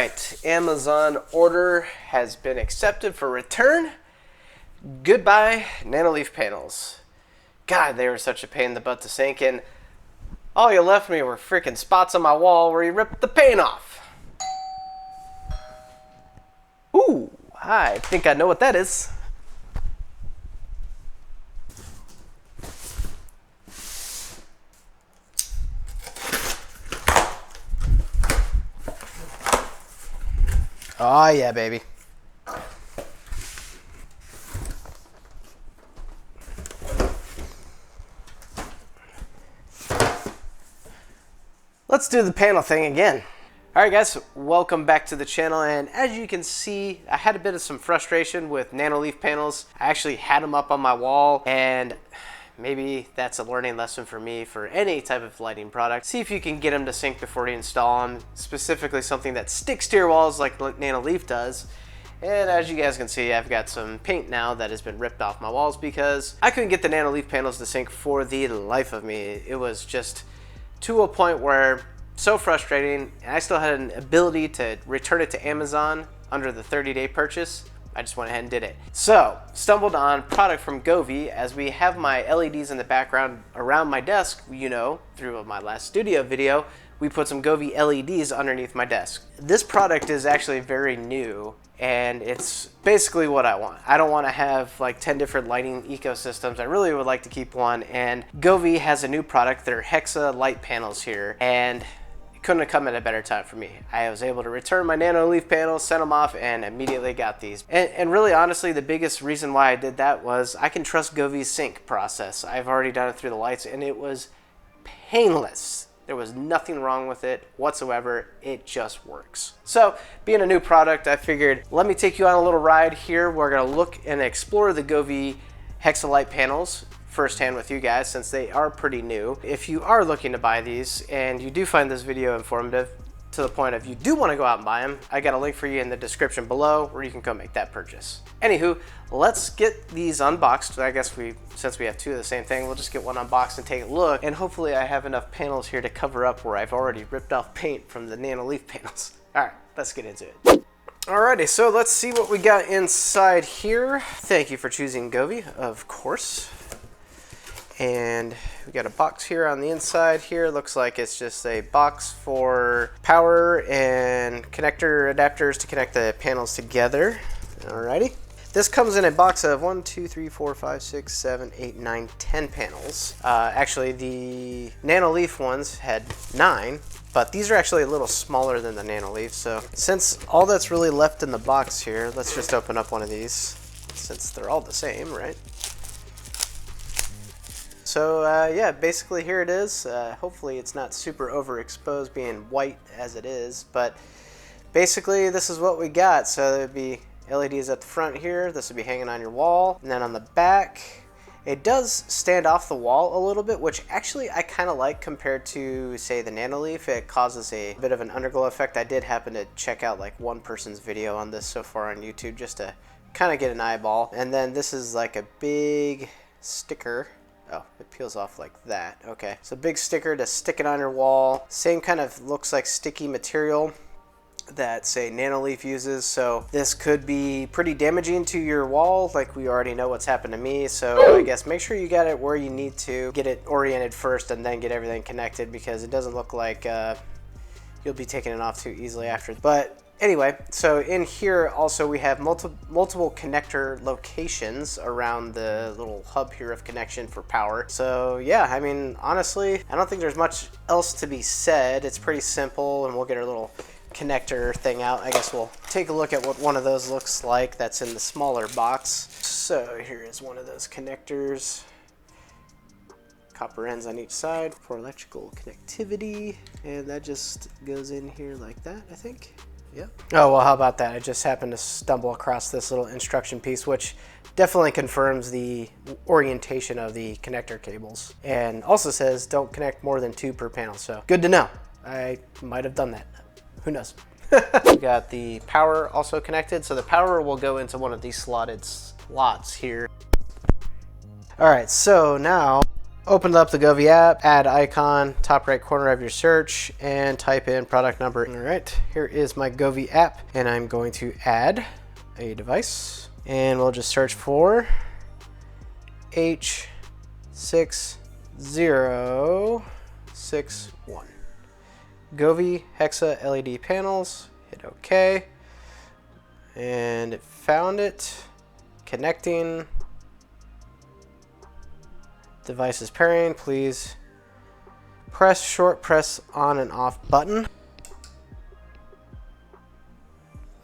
right, Amazon order has been accepted for return. Goodbye, Nanoleaf panels. God, they were such a pain in the butt to sink, and all you left me were freaking spots on my wall where you ripped the paint off. Ooh, I think I know what that is. Oh yeah, baby. Let's do the panel thing again. All right guys, welcome back to the channel, and as you can see, I had a bit of some frustration with Nanoleaf panels. I actually had them up on my wall, and maybe that's a learning lesson for me for any type of lighting product. See if you can get them to sync before you install them, specifically something that sticks to your walls like Nanoleaf does. And as you guys can see, I've got some paint now that has been ripped off my walls because I couldn't get the Nanoleaf panels to sync for the life of me. It was just to a point where so frustrating, and I still had an ability to return it to Amazon under the 30-day purchase. I just went ahead and did it. So, stumbled on product from Govee, as we have my LEDs in the background around my desk. You know, through my last studio video, we put some Govee LEDs underneath my desk. This product is actually very new, and it's basically what I want. I don't want to have like 10 different lighting ecosystems. I really would like to keep one, and Govee has a new product. They're Hexa light panels here, and couldn't have come at a better time for me. I was able to return my Nanoleaf panels, sent them off, and immediately got these. And really, honestly, the biggest reason why I did that was I can trust Govee's sync process. I've already done it through the lights, and it was painless. There was nothing wrong with it whatsoever. It just works. So, being a new product, I figured, let me take you on a little ride here. We're gonna look and explore the Govee Hexa light panels firsthand with you guys, since they are pretty new. If you are looking to buy these and you do find this video informative to the point of you do want to go out and buy them, I got a link for you in the description below where you can go make that purchase. Anywho, let's get these unboxed. I guess since we have two of the same thing, we'll just get one unboxed and take a look, and hopefully I have enough panels here to cover up where I've already ripped off paint from the Nanoleaf panels. All right, let's get into it. Alrighty, so let's see what we got inside here. Thank you for choosing Govee, of course. And we got a box here on the inside here. Looks like it's just a box for power and connector adapters to connect the panels together. Alrighty. This comes in a box of 1, 2, 3, 4, 5, 6, 7, 8, 9, 10 panels. Actually, the Nanoleaf ones had 9, but these are actually a little smaller than the Nanoleaf. So since all that's really left in the box here, let's just open up one of these, since they're all the same, right? So yeah, basically here it is. Hopefully it's not super overexposed being white as it is, but basically this is what we got. So there'd be LEDs at the front here. This would be hanging on your wall. And then on the back, it does stand off the wall a little bit, which actually I kind of like compared to, say, the Nanoleaf. It causes a bit of an underglow effect. I did happen to check out like one person's video on this so far on YouTube just to kind of get an eyeball. And then this is like a big sticker. Oh, it peels off like that. Okay, so big sticker to stick it on your wall. Same kind of looks like sticky material that, say, Nanoleaf uses. So this could be pretty damaging to your wall, like we already know what's happened to me. So I guess make sure you got it where you need to get it oriented first and then get everything connected, because it doesn't look like you'll be taking it off too easily after. But anyway, so in here also we have multiple connector locations around the little hub here of connection for power. So yeah, I mean, honestly, I don't think there's much else to be said. It's pretty simple, and we'll get our little connector thing out. I guess we'll take a look at what one of those looks like that's in the smaller box. So here is one of those connectors. Copper ends on each side for electrical connectivity, and that just goes in here like that, I think. Yep. Oh, well, how about that? I just happened to stumble across this little instruction piece, which definitely confirms the orientation of the connector cables, and also says don't connect more than 2 per panel. So good to know. I might have done that. Who knows? We got the power also connected. So the power will go into one of these slotted slots here. All right, so now Open up the Govee app, add icon, top right corner of your search, and type in product number. All right, here is my Govee app, and I'm going to add a device, and we'll just search for H6061. Govee Hexa LED panels. Hit OK, and it found it. Connecting. Device is pairing. Please press on and off button.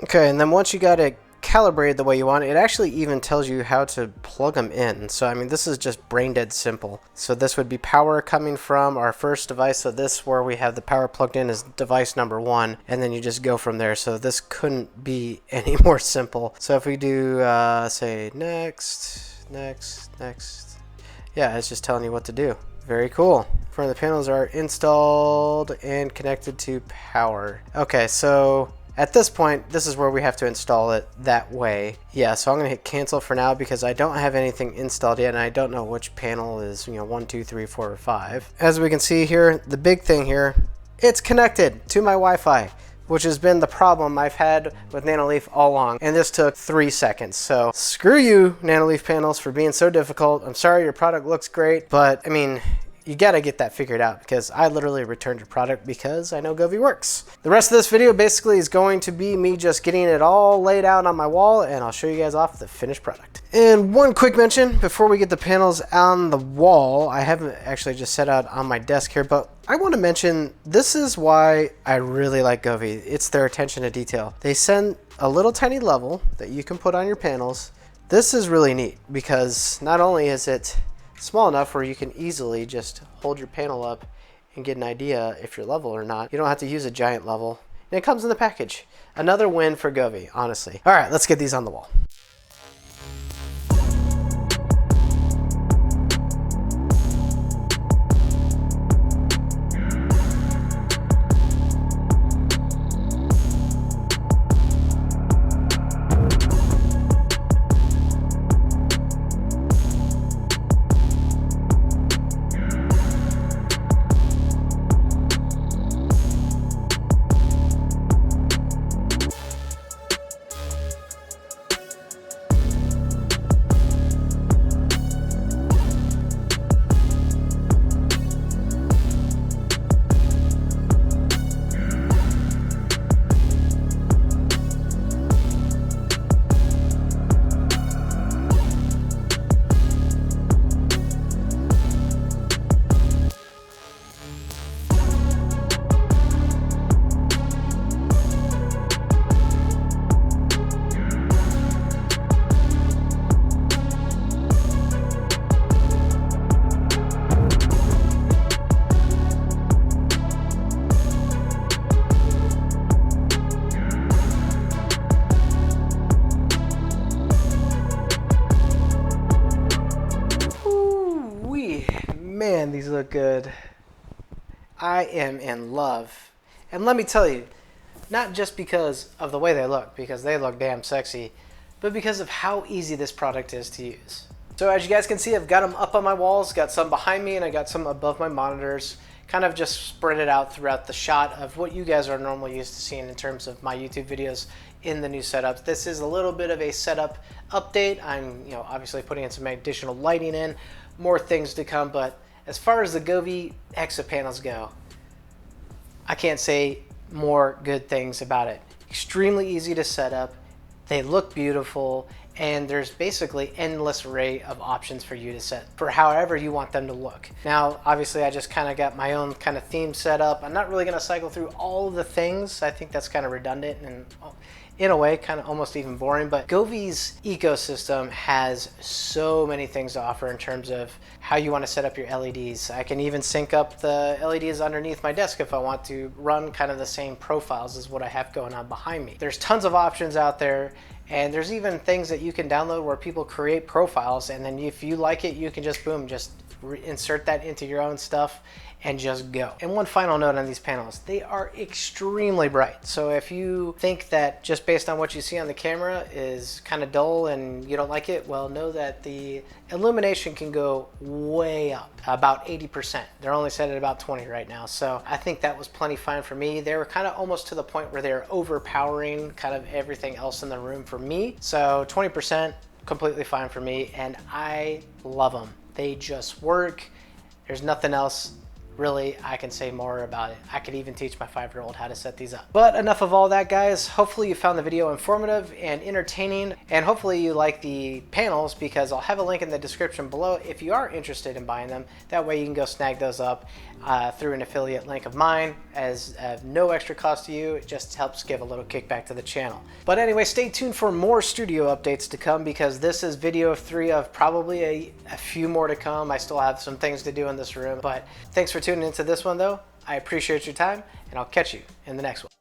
Okay, and then once you got it calibrated the way you want, it actually even tells you how to plug them in. So I mean, this is just brain dead simple. So this would be power coming from our first device. So this, where we have the power plugged in, is device number 1, and then you just go from there. So this couldn't be any more simple. So if we do say next, yeah, it's just telling you what to do. Very cool. Front of the panels are installed and connected to power. Okay, so at this point, this is where we have to install it that way. Yeah, so I'm gonna hit cancel for now because I don't have anything installed yet, and I don't know which panel is, 1, 2, 3, 4, or 5. As we can see here, the big thing here, it's connected to my Wi-Fi, which has been the problem I've had with Nanoleaf all along, and this took 3 seconds. So screw you, Nanoleaf panels, for being so difficult. I'm sorry your product looks great, but I mean, you gotta get that figured out, because I literally returned your product because I know Govee works. The rest of this video basically is going to be me just getting it all laid out on my wall, and I'll show you guys off the finished product. And one quick mention before we get the panels on the wall, I haven't actually just set out on my desk here, but I want to mention this is why I really like Govee. It's their attention to detail. They send a little tiny level that you can put on your panels. This is really neat because not only is it small enough where you can easily just hold your panel up and get an idea if you're level or not. You don't have to use a giant level. And it comes in the package. Another win for Govee, honestly. All right, let's get these on the wall. Man, these look good. I am in love. And let me tell you, not just because of the way they look, because they look damn sexy, but because of how easy this product is to use. So as you guys can see, I've got them up on my walls, got some behind me, and I got some above my monitors, kind of just spread it out throughout the shot of what you guys are normally used to seeing in terms of my YouTube videos in the new setup. This is a little bit of a setup update. I'm obviously putting in some additional lighting in, more things to come, but as far as the Govee Hexa panels go, I can't say more good things about it. Extremely easy to set up, they look beautiful, and there's basically endless array of options for you to set for however you want them to look. Now, obviously, I just kind of got my own kind of theme set up. I'm not really going to cycle through all of the things. I think that's kind of redundant and in a way kind of almost even boring, but Govee's ecosystem has so many things to offer in terms of how you want to set up your LEDs. I can even sync up the LEDs underneath my desk if I want to run kind of the same profiles as what I have going on behind me. There's tons of options out there, and there's even things that you can download where people create profiles, and then if you like it, you can just boom, just insert that into your own stuff and just go. And one final note on these panels, they are extremely bright. So if you think that just based on what you see on the camera is kind of dull and you don't like it, well, know that the illumination can go way up, about 80%. They're only set at about 20 right now. So I think that was plenty fine for me. They were kind of almost to the point where they're overpowering kind of everything else in the room for me. So 20%, completely fine for me. And I love them. They just work. There's nothing else really I can say more about it. I could even teach my 5-year-old how to set these up. But enough of all that, guys. Hopefully you found the video informative and entertaining, and hopefully you like the panels, because I'll have a link in the description below if you are interested in buying them. That way you can go snag those up through an affiliate link of mine as no extra cost to you. It just helps give a little kickback to the channel. But anyway, stay tuned for more studio updates to come, because this is video 3 of probably a few more to come. I still have some things to do in this room, but thanks for tuning into this one though. I appreciate your time, and I'll catch you in the next one.